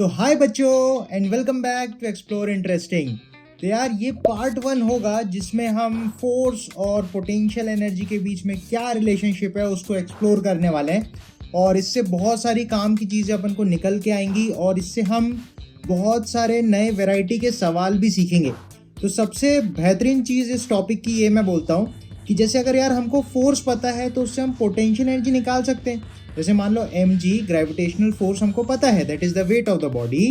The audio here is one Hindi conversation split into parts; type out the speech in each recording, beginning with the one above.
तो हाय बच्चों and welcome back to explore interesting. तो यार ये पार्ट 1 होगा जिसमें हम फोर्स और पोटेंशियल एनर्जी के बीच में क्या रिलेशनशिप है उसको एक्सप्लोर करने वाले हैं। और इससे बहुत सारी काम की चीज़ें अपन को निकल के आएंगी और इससे हम बहुत सारे नए वैरायटी के सवाल भी सीखेंगे। तो सबसे बेहतरीन चीज़ इस टॉपिक की ये मैं बोलता हूँ कि जैसे अगर यार हमको फोर्स पता है तो उससे हम पोटेंशियल एनर्जी निकाल सकते हैं। जैसे मान लो mg ग्रेविटेशनल फोर्स हमको पता है, that is the weight of the body,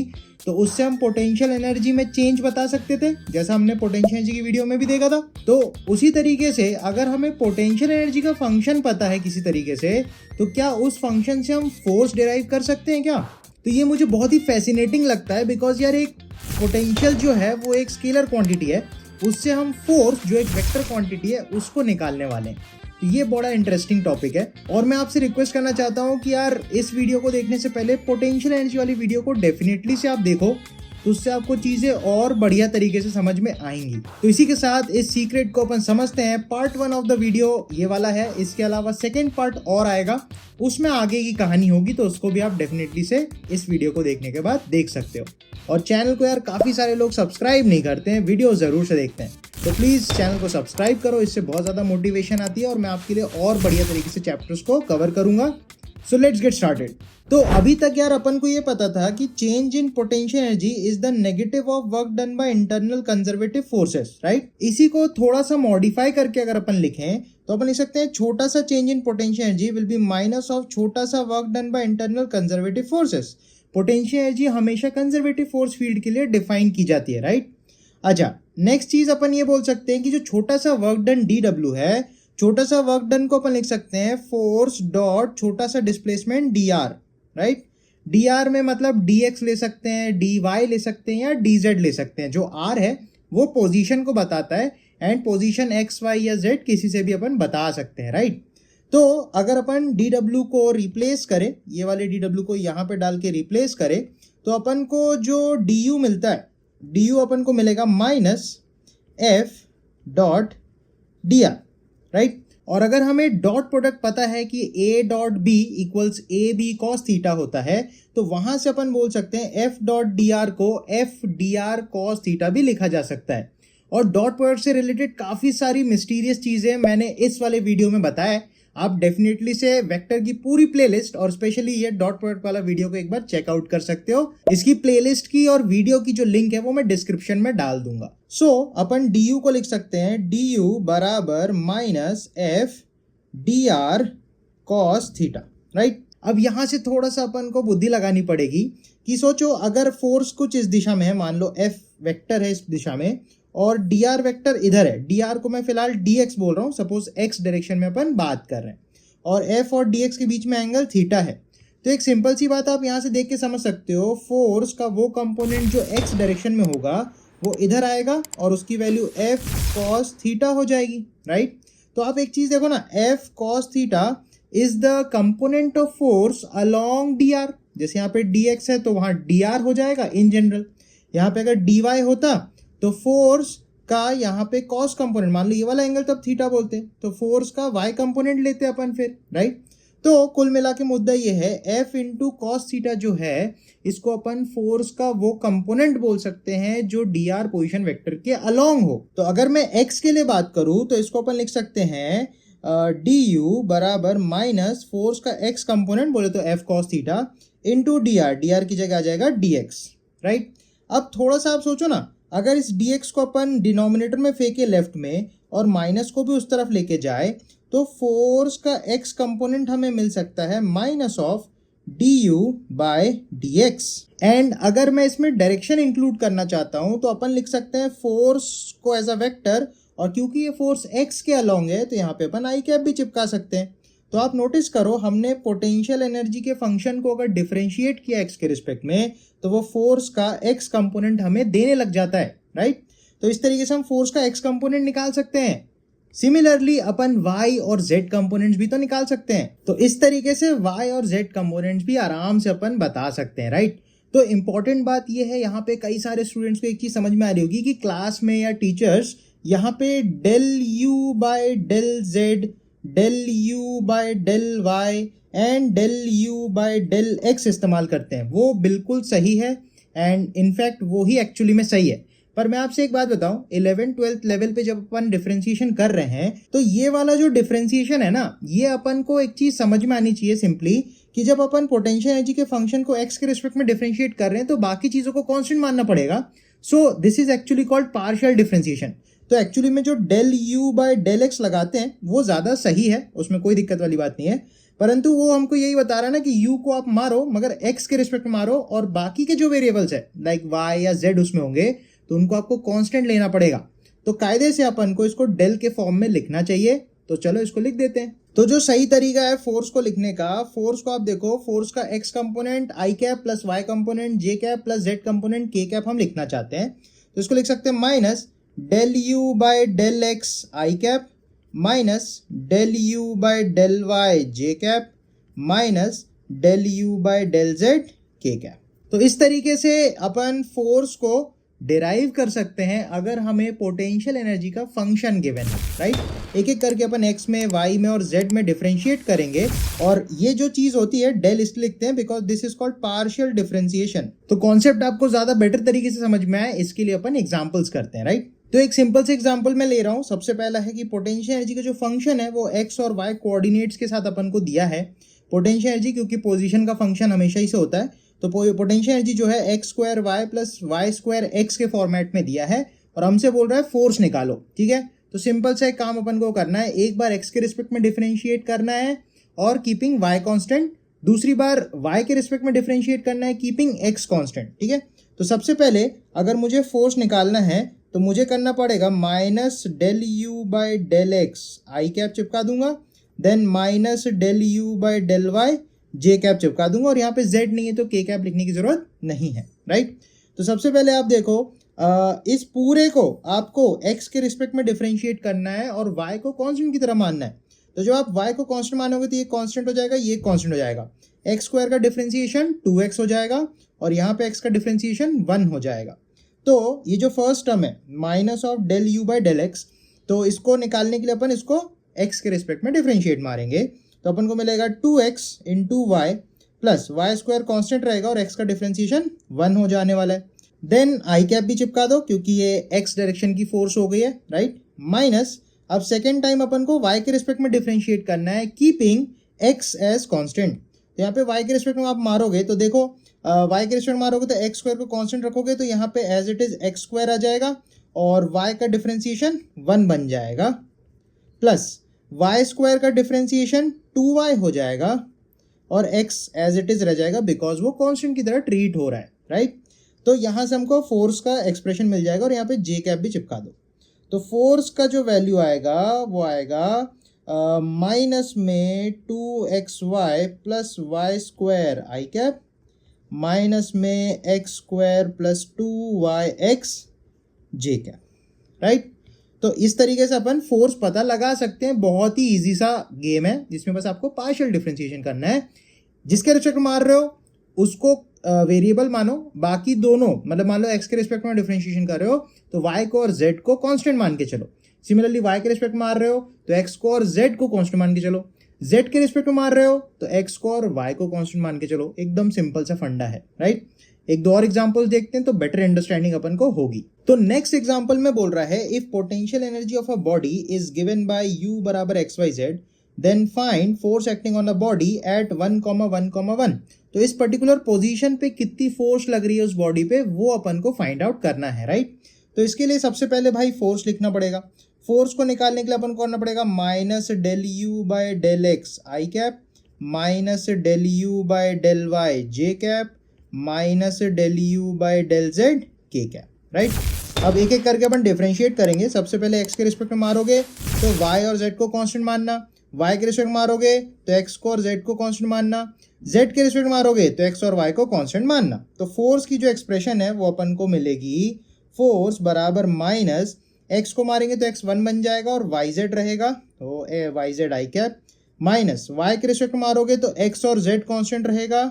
तो उससे हम पोटेंशियल एनर्जी में चेंज बता सकते थे, जैसा हमने पोटेंशियल एनर्जी की वीडियो में भी देखा था। तो उसी तरीके से अगर हमें पोटेंशियल एनर्जी का फंक्शन पता है किसी तरीके से, तो क्या उस फंक्शन से हम फोर्स डिराइव कर सकते हैं क्या? तो ये मुझे बहुत ही फैसिनेटिंग लगता है बिकॉज यार एक पोटेंशियल जो है वो एक स्केलर क्वांटिटी है, उससे हम फोर्स जो एक वेक्टर क्वांटिटी है उसको निकालने वाले हैं। तो ये बड़ा इंटरेस्टिंग टॉपिक है और मैं आपसे रिक्वेस्ट करना चाहता हूँ कि यार इस वीडियो को देखने से पहले पोटेंशियल एनर्जी वाली वीडियो को डेफिनेटली से आप देखो, तो उससे आपको चीज़ें और बढ़िया तरीके से समझ में आएंगी। तो इसी के साथ इस सीक्रेट को अपन समझते हैं। पार्ट 1 ऑफ द वीडियो ये वाला है, इसके अलावा सेकेंड पार्ट और आएगा, उसमें आगे की कहानी होगी, तो उसको भी आप डेफिनेटली से इस वीडियो को देखने के बाद देख सकते हो। और चैनल को यार काफ़ी सारे लोग सब्सक्राइब नहीं करते हैं, वीडियो ज़रूर से देखते हैं, तो प्लीज़ चैनल को सब्सक्राइब करो, इससे बहुत ज़्यादा मोटिवेशन आती है और मैं आपके लिए और बढ़िया तरीके से चैप्टर्स को कवर करूंगा। So let's get started. तो अभी तक यार अपन को ये पता था कि change in potential energy is the negative of work done by internal conservative forces, right. इसी को थोड़ा सा मॉडिफाई करके अगर अपन लिखें तो अपन लिख सकते हैं छोटा सा change in potential energy will be minus of छोटा सा work done by internal conservative forces. Potential energy हमेशा कंजर्वेटिव फोर्स फील्ड के लिए डिफाइन की जाती है, राइट। अच्छा, नेक्स्ट चीज अपन ये बोल सकते हैं कि जो छोटा सा वर्क डन dw है, छोटा सा वर्क डन को अपन लिख सकते हैं फोर्स डॉट छोटा सा डिस्प्लेसमेंट dr, राइट। dr में मतलब dx ले सकते हैं, dy ले सकते हैं या dz ले सकते हैं। जो r है वो पोजीशन को बताता है एंड पोजीशन x y या z किसी से भी अपन बता सकते हैं, राइट। तो अगर अपन dw को रिप्लेस करें, ये वाले dw को यहाँ पे डाल के रिप्लेस करें, तो अपन को जो du मिलता है, du अपन को मिलेगा minus F dot D R, right. और अगर हमें डॉट प्रोडक्ट पता है कि a dot B equals A B cos theta होता है, तो वहां से अपन बोल सकते हैं f डॉट डी आर को f D R cos theta भी लिखा जा सकता है। और डॉट प्रोडक्ट से रिलेटेड काफी सारी मिस्टीरियस चीजें मैंने इस वाले वीडियो में बताया है। आप डेफिनेटली से वेक्टर की पूरी प्लेलिस्ट और स्पेशली ये डॉट प्रोडक्ट वाला वीडियो को एक बार चेकआउट कर सकते हो। इसकी प्लेलिस्ट की और वीडियो की जो लिंक है वो मैं डिस्क्रिप्शन में डाल दूंगा। सो अपन du को लिख सकते हैं du बराबर minus F D R cos theta, right. अब यहां से थोड़ा सा अपन को बुद्धि लगानी पड़ेगी कि सोचो अगर फोर्स कुछ इस दिशा में है, मान लो f वेक्टर है इस दिशा में और dr वेक्टर इधर है, dr को मैं फिलहाल dx बोल रहा हूँ, सपोज x डायरेक्शन में अपन बात कर रहे हैं और f और dx के बीच में एंगल थीटा है। तो एक सिंपल सी बात आप यहाँ से देख के समझ सकते हो, फोर्स का वो कंपोनेंट जो x डायरेक्शन में होगा वो इधर आएगा और उसकी वैल्यू f cos थीटा हो जाएगी, राइट। तो आप एक चीज देखो ना, f cos theta is the component of force along dr। जैसे यहाँ पे dx है तो वहां dr हो जाएगा इन जनरल। यहाँ पे अगर dy होता तो फोर्स का यहाँ पे कॉस कंपोनेंट, मान लो ये वाला एंगल तब थीटा बोलते, तो फोर्स का y कंपोनेंट लेते अपन फिर, राइट। तो कुल मिला के मुद्दा ये है f इंटू कॉस थीटा जो है इसको अपन फोर्स का वो कंपोनेंट बोल सकते हैं जो dr पोजीशन वेक्टर के अलोंग हो। तो अगर मैं x के लिए बात करूं तो इसको अपन लिख सकते हैं du बराबर माइनस फोर्स का x कंपोनेंट बोले तो f cos theta into dr की जगह आ जाएगा dx, राइट। अब थोड़ा सा आप सोचो ना, अगर इस dx को अपन डिनोमिनेटर में फेंके लेफ्ट में और माइनस को भी उस तरफ लेके जाए तो फोर्स का x कंपोनेंट हमें मिल सकता है minus of du by dx। And अगर मैं इसमें डायरेक्शन इंक्लूड करना चाहता हूं तो अपन लिख सकते हैं फोर्स को एज अ वेक्टर, और क्योंकि ये फोर्स x के अलोंग है तो यहाँ पे अपन आई कैप भी चिपका सकते हैं। तो आप नोटिस करो, हमने पोटेंशियल एनर्जी के फंक्शन को अगर डिफरेंशिएट किया x के रिस्पेक्ट में तो वो फोर्स का x कंपोनेंट हमें देने लग जाता है, राइट। तो इस तरीके से हम फोर्स का x कंपोनेंट निकाल सकते हैं। सिमिलरली अपन y और z कंपोनेंट्स भी तो निकाल सकते हैं। तो इस तरीके से y और z कंपोनेंट्स भी आराम से अपन बता सकते हैं, राइट। तो इंपॉर्टेंट बात यह है, यहाँ पे कई सारे स्टूडेंट्स को एक चीज समझ में आ रही होगी कि क्लास में या टीचर्स यहाँ पे del u by del z, del u by del y and del U by del X इस्तेमाल करते हैं, वो बिल्कुल सही है एंड इनफैक्ट वो ही एक्चुअली में सही है। पर मैं आपसे एक बात बताऊं, 11th-12th लेवल पे जब अपन डिफरेंशिएशन कर रहे हैं तो ये वाला जो डिफरेंशिएशन है ना, ये अपन को एक चीज समझ में आनी चाहिए सिंपली, कि जब अपन पोटेंशियल एनर्जी के फंक्शन को एक्स के रिस्पेक्ट में डिफरेंशिएट कर रहे हैं तो बाकी चीजों को कांस्टेंट मानना पड़ेगा। So this is actually called partial differentiation. तो एक्चुअली में जो del U by del X लगाते हैं वो ज्यादा सही है, उसमें कोई दिक्कत वाली बात नहीं है, परंतु वो हमको यही बता रहा है ना कि u को आप मारो मगर x के रिस्पेक्ट में मारो, और बाकी के जो वेरिएबल्स है लाइक y या z उसमें होंगे तो उनको आपको कांस्टेंट लेना पड़ेगा। तो कायदे से अपन को इसको डेल के फॉर्म में लिखना चाहिए, तो चलो इसको लिख देते हैं। तो जो सही तरीका है फोर्स को लिखने का, फोर्स को आप देखो, फोर्स का x component I cap plus y component J cap plus z component K cap हम लिखना चाहते हैं, तो इसको लिख सकते हैं minus del U by del X I cap minus del U by del Y J cap minus del U by del Z K cap. तो इस तरीके से अपन फोर्स को डिराइव कर सकते हैं अगर हमें पोटेंशियल एनर्जी का फंक्शन गिवन है, राइट। एक एक करके अपन x में, y में और z में डिफरेंशिएट करेंगे, और ये जो चीज होती है डेल इसलिए लिखते हैं because this is called partial differentiation. तो कॉन्सेप्ट आपको ज्यादा बेटर तरीके से समझ में आए इसके लिए अपन एग्जांपल्स करते हैं, राइट। तो एक सिंपल से एग्जांपल मैं ले रहा हूं। सबसे पहला है कि पोटेंशियल एनर्जी का जो फंक्शन है वो x और y कोऑर्डिनेट्स के साथ अपन को दिया है। पोटेंशियल एनर्जी क्योंकि पोजीशन का फंक्शन हमेशा ही से होता है, तो पोटेंशियल एनर्जी जो है X square Y plus Y square X के फॉर्मेट में दिया है, और हमसे बोल रहा है फोर्स निकालो, ठीक है। तो सिंपल सा एक काम अपन को करना है, एक बार एक्स के रिस्पेक्ट में डिफरेंशिएट करना है और कीपिंग वाई कांस्टेंट, दूसरी बार वाई के रिस्पेक्ट में डिफरेंशिएट करना है कीपिंग एक्स कांस्टेंट, ठीक है। तो सबसे पहले अगर मुझे फोर्स निकालना है तो मुझे करना पड़ेगा minus del U by del X I cap चिपका दूंगा, then minus del U by del Y J cap चिपका दूंगा, और यहाँ पे z नहीं है तो k कैप लिखने की जरूरत नहीं है, राइट। तो सबसे पहले आप देखो, इस पूरे को आपको x के रिस्पेक्ट में डिफरेंशिएट करना है और y को कांस्टेंट की तरह मानना है। तो जब आप y को कांस्टेंट मानोगे तो ये कांस्टेंट हो जाएगा, ये कांस्टेंट हो जाएगा, एक्स स्क्वायर का डिफरेंशिएशन 2x हो जाएगा और यहाँ पे x का डिफरेंशिएशन 1 हो जाएगा। तो ये जो फर्स्ट टर्म है minus of del U by del X, तो इसको निकालने के लिए अपन इसको x के रिस्पेक्ट में डिफरेंशिएट मारेंगे, तो अपन को मिलेगा 2x into Y plus Y square constant रहेगा और x का डिफरेंशिएशन 1 हो जाने वाला है। देन आई कैप भी चिपका दो क्योंकि ये x डायरेक्शन की फोर्स हो गई है, राइट। माइनस अब सेकेंड टाइम अपन को y के रिस्पेक्ट में डिफरेंशिएट करना है कीपिंग x एज कॉन्स्टेंट। तो यहाँ पे y के रिस्पेक्ट में आप मारोगे तो देखो, y के रिस्पेक्ट में मारोगे तो x स्क्वायर को कॉन्स्टेंट रखोगे तो यहाँ पे as it is x square आ जाएगा और y का डिफरेंशिएशन 1 बन जाएगा, प्लस वाई स्क्वायर का डिफरेंशिएशन 2y हो जाएगा और x एज इट इज रह जाएगा बिकॉज वो कांस्टेंट की तरह ट्रीट हो रहा है, राइट। तो यहाँ से हमको फोर्स का एक्सप्रेशन मिल जाएगा और यहाँ पे जे कैप भी चिपका दो। तो फोर्स का जो वैल्यू आएगा वो आएगा माइनस में 2xy प्लस वाई स्क्वायर आई कैप माइनस में x स्क्वायर प्लस 2yx जे कैप, राइट। तो इस तरीके से अपन फोर्स पता लगा सकते हैं। बहुत ही इजी सा गेम है जिसमें बस आपको पार्शियल डिफरेंशिएशन करना है। जिसके रिस्पेक्ट में मार रहे हो उसको वेरिएबल मानो, बाकी दोनों मतलब मान लो x के रिस्पेक्ट में डिफरेंशिएशन कर रहे हो तो y को और z को कांस्टेंट मान के चलो। सिमिलरली y के रिस्पेक्ट में मार रहे हो तो x को और z को कांस्टेंट मान के चलो। z के रिस्पेक्ट में मार रहे हो तो x को और y को कांस्टेंट मान के चलो। एकदम सिंपल सा फंडा है, राइट। एक दो और एग्जांपल्स देखते हैं तो बेटर अंडरस्टैंडिंग अपन को होगी। तो नेक्स्ट एग्जांपल में बोल रहा है if potential energy of a body is given by u बराबर xyz then find force acting on a body at 1,1,1। तो इस पर्टिकुलर पोजीशन पे कितनी फोर्स लग रही है उस बॉडी पे वो अपन को फाइंड आउट करना है, राइट। तो इसके लिए सबसे पहले भाई फोर्स लिखना पड़ेगा। फोर्स को निकालने के लिए अपन को करना पड़ेगा minus del U by del X I cap minus del U by del Y J cap minus del U by del Z K cap, right. अब एक एक करके अपन डिफरेंशिएट करेंगे। सबसे पहले x के रिस्पेक्ट में मारोगे तो y और z को कांस्टेंट मानना, y के रिस्पेक्ट में मारोगे तो x को और z को कांस्टेंट मानना, z के रिस्पेक्ट में मारोगे तो x और y को कांस्टेंट मानना। तो फोर्स की जो एक्सप्रेशन है वो अपन को मिलेगी फोर्स बराबर माइनस x को मारेंगे तो x 1 बन जाएगा और yz रहेगा तो yz आई कैप माइनस y के रिस्पेक्ट में मारोगे तो x और z कांस्टेंट रहेगा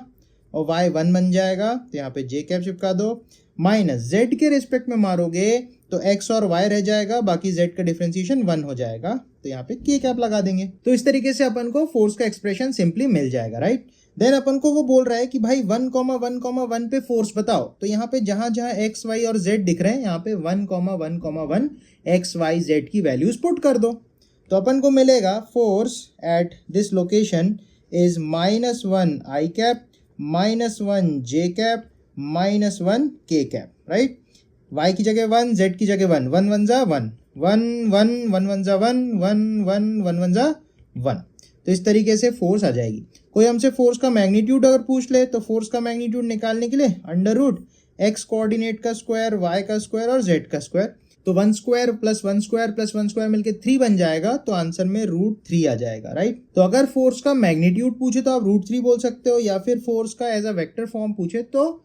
और y 1 बन जाएगा तो यहाँ पे जे कैप चिपका दो, माइनस z के रिस्पेक्ट में मारोगे तो x और y रह जाएगा, बाकी z का डिफरेंशिएशन 1 हो जाएगा, तो यहाँ पे k कैप लगा देंगे। तो इस तरीके से अपन को फोर्स का एक्सप्रेशन सिंपली मिल जाएगा, राइट। देन अपन को वो बोल रहा है कि भाई 1,1,1 पे फोर्स बताओ, तो यहाँ पे जहां जहां x, y और z दिख रहे हैं यहाँ पे 1,1,1 x, y, z की वैल्यूज पुट कर दो। तो अपन को मिलेगा force at this location is -1 i cap, -1 j cap, -1 k cap, right. y की जगह 1, z की जगह 1, 1 1 जा 1, 1 1 1 1 जा 1, 1 1 1 1 जा 1। तो इस तरीके से फोर्स आ जाएगी। कोई हमसे फोर्स का मैग्नीट्यूड अगर पूछ ले तो फोर्स का मैग्नीट्यूड निकालने के लिए अंडर रूट x कोऑर्डिनेट का स्क्वायर, y का स्क्वायर और z का स्क्वायर, तो 1 square plus 1 square plus 1 square मिलके 3 बन जाएगा, तो आंसर में √3 आ जाएगा, राइट। तो अगर फोर्स का मैग्नीट्यूड पूछे तो आप √3 बोल सकते हो, या फिर फोर्स का एज अ वेक्टर फॉर्म पूछे तो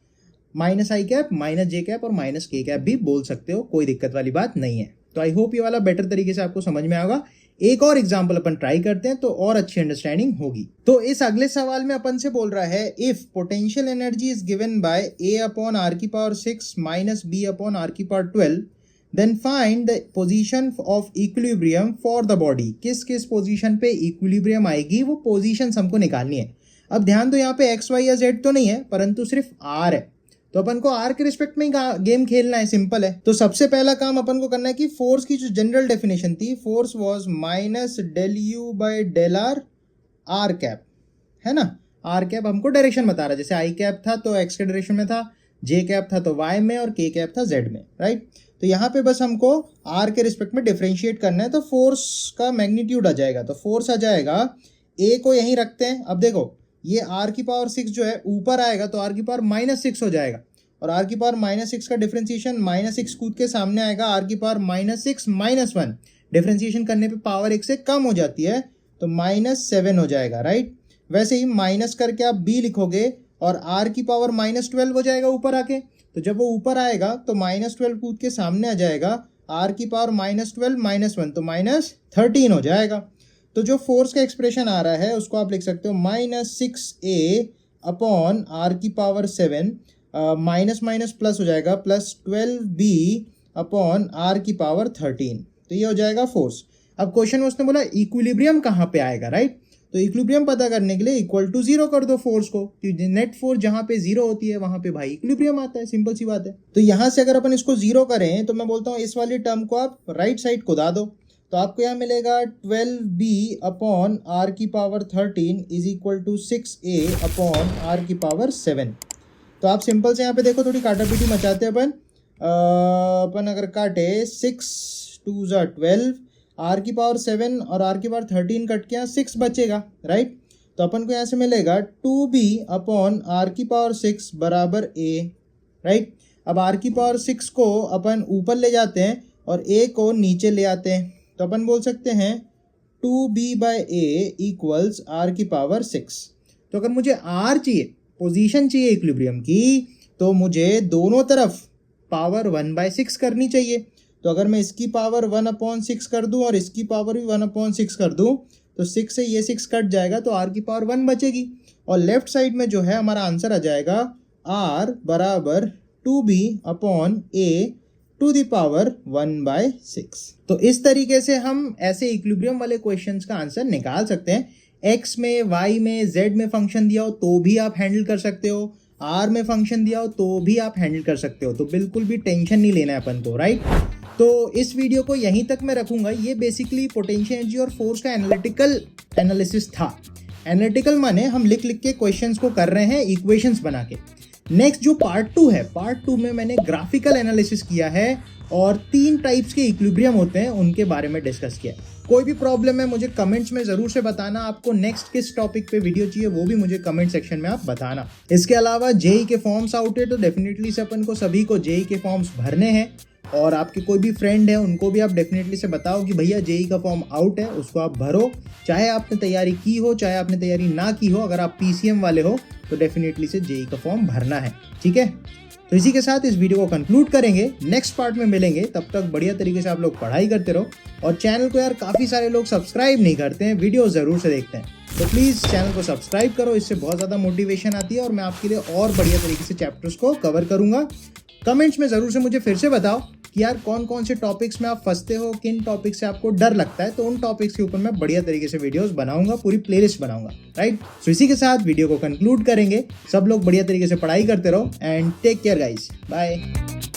-i कैप, -j कैप और -k कैप भी बोल सकते हो, कोई दिक्कत वाली बात नहीं है। तो आई होप ये वाला बेटर तरीके से आपको समझ में आएगा। एक और एग्जांपल अपन ट्राई करते हैं तो और अच्छी अंडरस्टैंडिंग होगी। तो इस अगले सवाल में अपन से बोल रहा है if potential energy is given by a/r⁶ minus b/r⁴ then find the position of equilibrium for the body. किस किस पोजीशन पे इक्विलिब्रियम आएगी वो पोजीशन हमको निकालनी है। अब ध्यान दो, यहाँ पे x, y या z तो नहीं है, परंतु सिर्फ r है, तो अपन को r के रिस्पेक्ट में गेम खेलना है, सिंपल है। तो सबसे पहला काम अपन को करना है कि फोर्स की जो जनरल डेफिनेशन थी, force was -∂u/∂r r cap, है ना। r कैप हमको डायरेक्शन बता रहा है, जैसे i कैप था तो x के डायरेक्शन में था, j कैप था तो y में और k कैप था z में, राइट। तो यहाँ पे बस हमको r के रिस्पेक्ट में डिफरेंशिएट करना है, तो फोर्स का मैग्नीट्यूड आ जाएगा। तो फोर्स आ जाएगा, a को यहीं रखते हैं। अब देखो ये r⁶ जो है ऊपर आएगा तो r⁻⁻6 हो जाएगा, और r⁻⁻6 का डिफरेंशिएशन -6 कूद के सामने आएगा, r⁻⁻6 -1 डिफरेंशिएशन करने पे पावर 1 से कम हो जाती है, तो -7 हो जाएगा, राइट। वैसे ही माइनस करके आप b लिखोगे और r⁻12 हो जाएगा ऊपर आके, तो जब वो ऊपर आएगा तो -12 कूद के सामने आ जाएगा, r⁻12 -1 तो -13 हो जाएगा। तो जो फोर्स का एक्सप्रेशन आ रहा है उसको आप लिख सकते हो -6a/r⁻7 माइनस माइनस प्लस हो जाएगा +12b/r�13। तो ये हो जाएगा फोर्स। अब क्वेश्चन में उसने बोला इक्विलिब्रियम कहाँ पे आएगा, राइट। तो इक्विलिब्रियम पता करने के लिए इक्वल टू 0 कर दो फोर्स को, क्योंकि नेट फोर्स जहाँ पे 0 होती है वहां पे भाई इक्विलिब्रियम आता है, सिंपल सी बात है। तो यहाँ से अगर अपन इसको 0 करें तो मैं बोलता हूँ इस वाली टर्म को आप राइट साइड को दा दो, तो आपको यहाँ मिलेगा 12b/r⁻13 is equal to 6a/r⁻7। तो आप सिंपल से यहाँ पे देखो, थोड़ी काटा पीटी मचाते हैं अपन अगर काटे 6 2 = 12, r⁻7 और r⁻13 कट के यहाँ 6 बचेगा, राइट। तो अपन को यहाँ से मिलेगा 2b/r⁻6 बराबर a, राइट। अब r⁻6 को अपन ऊपर ले जाते हैं और a को नीचे ले आते हैं, तो अपन बोल सकते हैं 2b/a इक्वल्स r⁻6। तो अगर मुझे r चाहिए, पोजीशन चाहिए इक्विलिब्रियम की, तो मुझे दोनों तरफ पावर 1/6 करनी चाहिए। तो अगर मैं इसकी पावर 1/6 कर दूं और इसकी पावर भी 1/6 कर दूं, तो 6 से ये 6 कट जाएगा, तो r⁻1 बचेगी, और लेफ्ट साइड में जो है हमारा आंसर आ जाएगा r बराबर 2b/a⁴1/6। तो इस तरीके से हम ऐसे इक्विलिब्रियम वाले क्वेश्चंस का आंसर निकाल सकते हैं। x में, y में, z में फंक्शन दिया हो तो भी आप हैंडल कर सकते हो, r में फंक्शन दिया हो तो भी आप हैंडल कर सकते हो। तो बिल्कुल भी टेंशन नहीं लेना है अपन को, राइट। तो इस वीडियो को यहीं तक मैं रखूंगा। ये बेसिकली पोटेंशियल एनर्जी और फोर्स का एनालिटिकल एनालिसिस था। एनालिटिकल माने हम लिख लिख के क्वेश्चंस को कर रहे हैं इक्वेशंस बना के। नेक्स्ट जो पार्ट 2 है, पार्ट 2 में मैंने ग्राफिकल एनालिसिस किया है और 3 टाइप्स के इक्विलिब्रियम होते हैं उनके बारे में डिस्कस किया। कोई भी प्रॉब्लम है मुझे कमेंट्स में जरूर से बताना। आपको नेक्स्ट किस टॉपिक पे वीडियो चाहिए वो भी मुझे कमेंट सेक्शन में आप बताना। इसके अलावा जेई के फॉर्म्स आउट है, तो डेफिनेटली से अपन को सभी को जेई के फॉर्म्स भरने हैं, और आपके कोई भी फ्रेंड है उनको भी आप डेफिनेटली से बताओ कि भैया जेई का फॉर्म आउट है, उसको आप भरो। चाहे आपने तैयारी की हो, चाहे आपने तैयारी ना की हो, अगर आप पीसीएम वाले हो तो डेफिनेटली से जेई का फॉर्म भरना है, ठीक है। तो इसी के साथ इस वीडियो को कंक्लूड करेंगे, नेक्स्ट पार्ट में मिलेंगे। तब तक बढ़िया तरीके से आप लोग पढ़ाई करते रहो, और चैनल को यार काफ़ी सारे लोग सब्सक्राइब नहीं करते हैं, वीडियो ज़रूर से देखते हैं, तो प्लीज़ चैनल को सब्सक्राइब करो, इससे बहुत ज़्यादा मोटिवेशन आती है और मैं आपके लिए और बढ़िया तरीके से चैप्टर्स को कवर करूँगा। कमेंट्स में ज़रूर से मुझे फिर से बताओ कि यार कौन कौन से टॉपिक्स में आप फंसते हो, किन टॉपिक से आपको डर लगता है, तो उन टॉपिक्स के ऊपर मैं बढ़िया तरीके से वीडियोस बनाऊंगा, पूरी प्लेलिस्ट बनाऊंगा, राइट। सो इसी के साथ वीडियो को कंक्लूड करेंगे। सब लोग बढ़िया तरीके से पढ़ाई करते रहो and take care guys, bye.